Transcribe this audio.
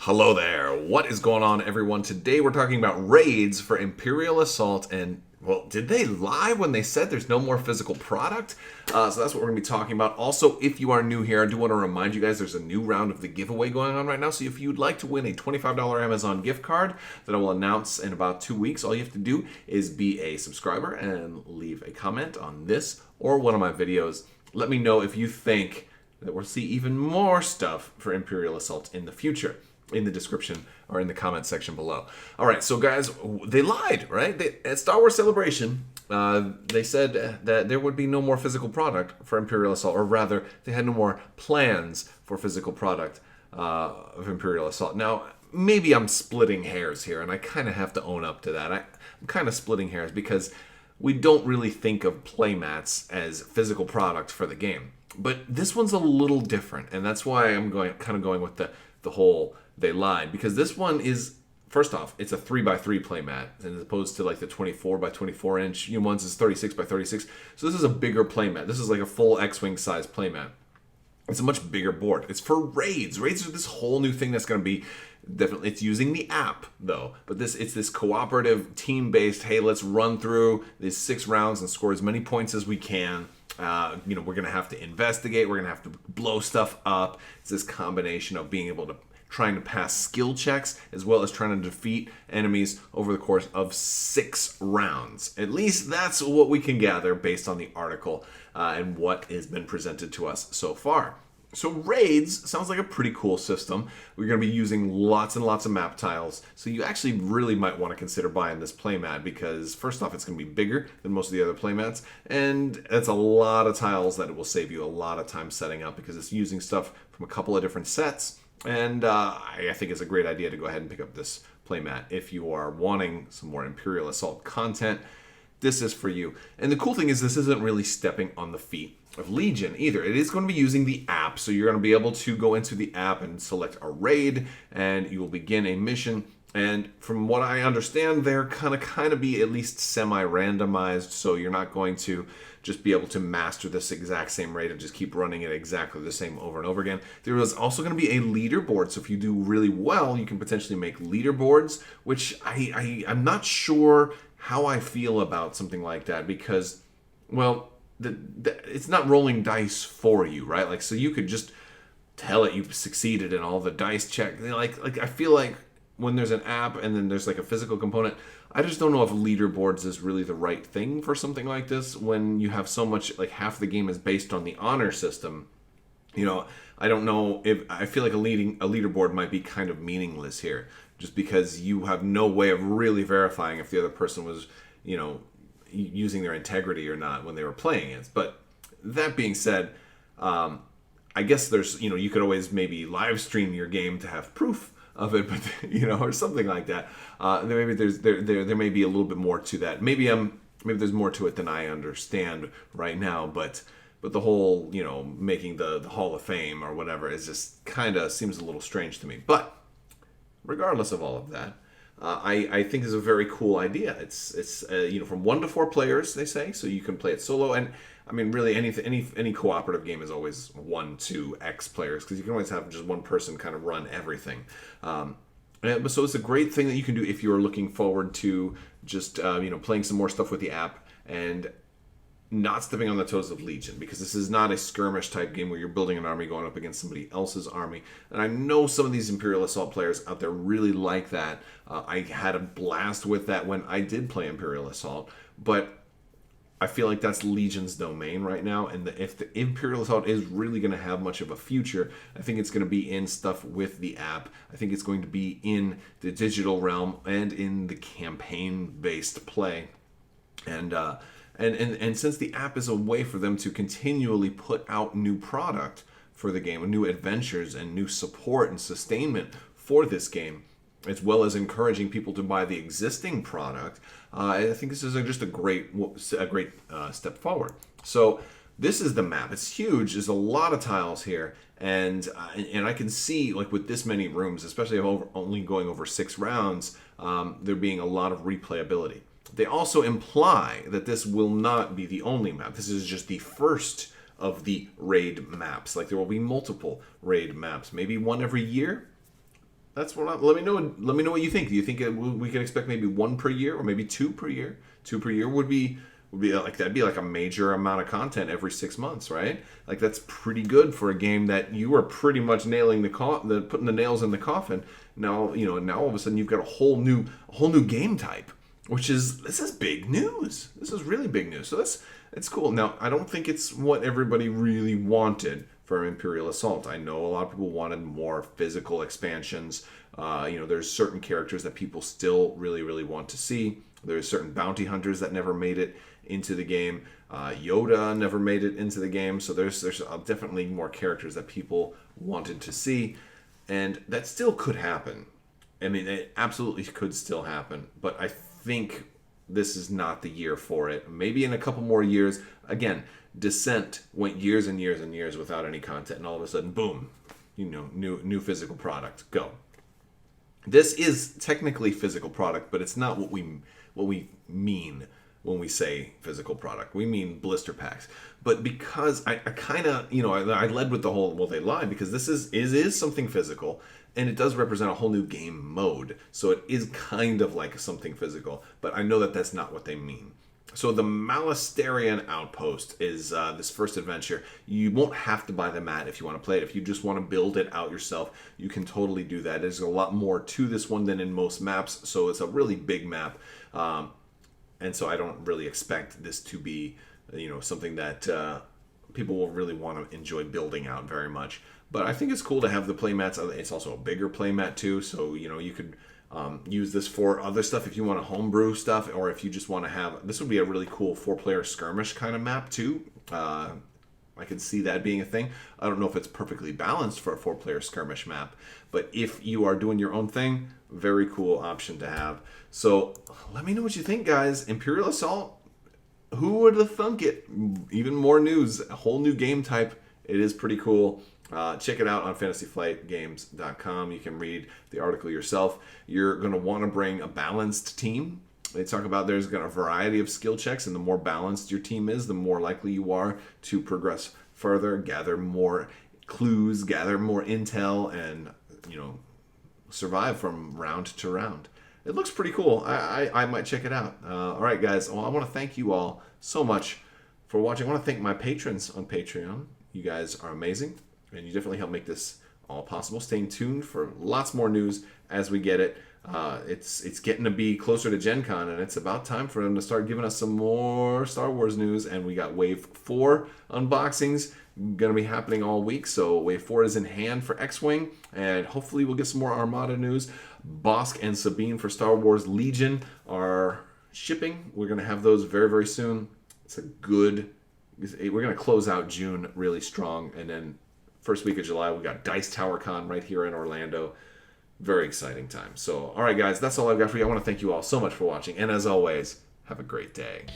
Hello there. What is going on, everyone? Today we're talking about raids for Imperial Assault, and well, did they lie when they said there's no more physical product? So that's what we're going to be talking about. Also, if you are new here, I do want to remind you guys there's a new round of the giveaway going on right now. So if you'd like to win a $25 Amazon gift card that I will announce in about 2 weeks, all you have to do is be a subscriber and leave a comment on this or one of my videos. Let me know if you think that we'll see even more stuff for Imperial Assault in the future in the description or in the comment section below. All right, so guys, they lied, right? At Star Wars Celebration, they said that there would be no more physical product for Imperial Assault, or rather, they had no more plans for physical product of Imperial Assault. Now, maybe I'm splitting hairs here, and I kind of have to own up to that. I'm kind of splitting hairs because we don't really think of playmats as physical product for the game. But this one's a little different, and that's why I'm going with the whole they lied, because this one is, first off, it's a 3x3 playmat as opposed to like the 24x24 inch. Ones is 36x36. So this is a bigger playmat. This is like a full X-Wing size playmat. It's a much bigger board. It's for raids. Raids are this whole new thing that's going to be definitely. It's using the app though, but it's this cooperative, team-based. Hey, let's run through these 6 rounds and score as many points as we can. We're going to have to investigate. We're going to have to blow stuff up. It's this combination of being able to trying to pass skill checks as well as trying to defeat enemies over the course of 6 rounds. At least that's what we can gather based on the article and what has been presented to us so far. So raids sounds like a pretty cool system. We're going to be using lots and lots of map tiles. So you actually really might want to consider buying this playmat because first off, it's going to be bigger than most of the other playmats. And it's a lot of tiles that it will save you a lot of time setting up because it's using stuff from a couple of different sets. And I think it's a great idea to go ahead and pick up this playmat. If you are wanting some more Imperial Assault content, this is for you. And the cool thing is this isn't really stepping on the feet of Legion either. It is going to be using the app. So you're going to be able to go into the app and select a raid and you will begin a mission. And from what I understand, they're kind of be at least semi-randomized. So you're not going to just be able to master this exact same raid and just keep running it exactly the same over and over again. There is also going to be a leaderboard. So if you do really well, you can potentially make leaderboards, which I'm not sure how I feel about something like that because, well, it's not rolling dice for you, right? Like, so you could just tell it you've succeeded in all the dice check. Like I feel like when there's an app and then there's like a physical component, I just don't know if leaderboards is really the right thing for something like this when you have so much, like half the game is based on the honor system. I don't know if I feel like a leaderboard might be kind of meaningless here just because you have no way of really verifying if the other person was, using their integrity or not when they were playing it. But that being said, I guess there's, you could always maybe live stream your game to have proof of it, but or something like that. Maybe there may be a little bit more to that. Maybe there's more to it than I understand right now. But the whole making the Hall of Fame or whatever is just kind of seems a little strange to me. But regardless of all of that, I think is a very cool idea. It's from 1 to 4 players they say, so you can play it solo. And I mean, really, any cooperative game is always 1 to X players because you can always have just one person kind of run everything. So it's a great thing that you can do if you are looking forward to just playing some more stuff with the app and not stepping on the toes of Legion, because this is not a skirmish type game where you're building an army going up against somebody else's army. And I know some of these Imperial Assault players out there really like that. I had a blast with that when I did play Imperial Assault, but I feel like that's Legion's domain right now, and if the Imperial Assault is really going to have much of a future, I think it's going to be in stuff with the app. I think it's going to be in the digital realm and in the campaign-based play. And since the app is a way for them to continually put out new product for the game, new adventures and new support and sustainment for this game, as well as encouraging people to buy the existing product, I think this is just a great step forward. So this is the map. It's huge. There's a lot of tiles here, and I can see, like, with this many rooms, especially only going over 6 rounds, there being a lot of replayability. They also imply that this will not be the only map. This is just the first of the raid maps. Like, there will be multiple raid maps, maybe one every year. That's what. Let me know. Let me know what you think. Do you think we can expect maybe one per year, or maybe two per year? Two per year would be like, that'd be like a major amount of content every 6 months, right? Like that's pretty good for a game that you are pretty much nailing putting the nails in the coffin. Now now all of a sudden you've got a whole new game type, this is big news. This is really big news. So it's cool. Now I don't think it's what everybody really wanted for Imperial Assault. I know a lot of people wanted more physical expansions. There's certain characters that people still really, really want to see. There's certain bounty hunters that never made it into the game. Yoda never made it into the game. So there's definitely more characters that people wanted to see. And that still could happen. I mean, it absolutely could still happen. But I think this is not the year for it. Maybe in a couple more years. Again, Descent went years and years and years without any content, and all of a sudden, boom, new physical product. Go. This is technically physical product, but it's not what we mean when we say physical product. We mean blister packs. But because I kind of, I led with the whole, well, they lied, because this is something physical, and it does represent a whole new game mode. So it is kind of like something physical, but I know that that's not what they mean. So the Malastarian Outpost is this first adventure. You won't have to buy the mat if you want to play it. If you just want to build it out yourself, you can totally do that. There's a lot more to this one than in most maps, so it's a really big map. And so I don't really expect this to be, something that people will really want to enjoy building out very much. But I think it's cool to have the playmats. It's also a bigger playmat too, so you could use this for other stuff if you want to homebrew stuff, or if you just want to have. This would be a really cool 4-player skirmish kind of map too. I could see that being a thing. I don't know if it's perfectly balanced for a 4-player skirmish map, but if you are doing your own thing, very cool option to have. So let me know what you think, guys. Imperial Assault, who would have thunk it? Even more news, a whole new game type. It is pretty cool. Check it out on fantasyflightgames.com. You can read the article yourself. You're going to want to bring a balanced team. They talk about there's going to a variety of skill checks, and the more balanced your team is, the more likely you are to progress further, gather more clues, gather more intel, and survive from round to round. It looks pretty cool. I might check it out. All right, guys. Well, I want to thank you all so much for watching. I want to thank my patrons on Patreon. You guys are amazing, and you definitely help make this all possible. Stay tuned for lots more news as we get it. It's getting to be closer to Gen Con, and it's about time for them to start giving us some more Star Wars news. And we got Wave 4 unboxings going to be happening all week. So Wave 4 is in hand for X-Wing, and hopefully we'll get some more Armada news. Bosk and Sabine for Star Wars Legion are shipping. We're going to have those very, very soon. We're going to close out June really strong, and then first week of July, we got Dice Tower Con right here in Orlando. Very exciting time. So, all right, guys, that's all I've got for you. I want to thank you all so much for watching. And as always, have a great day.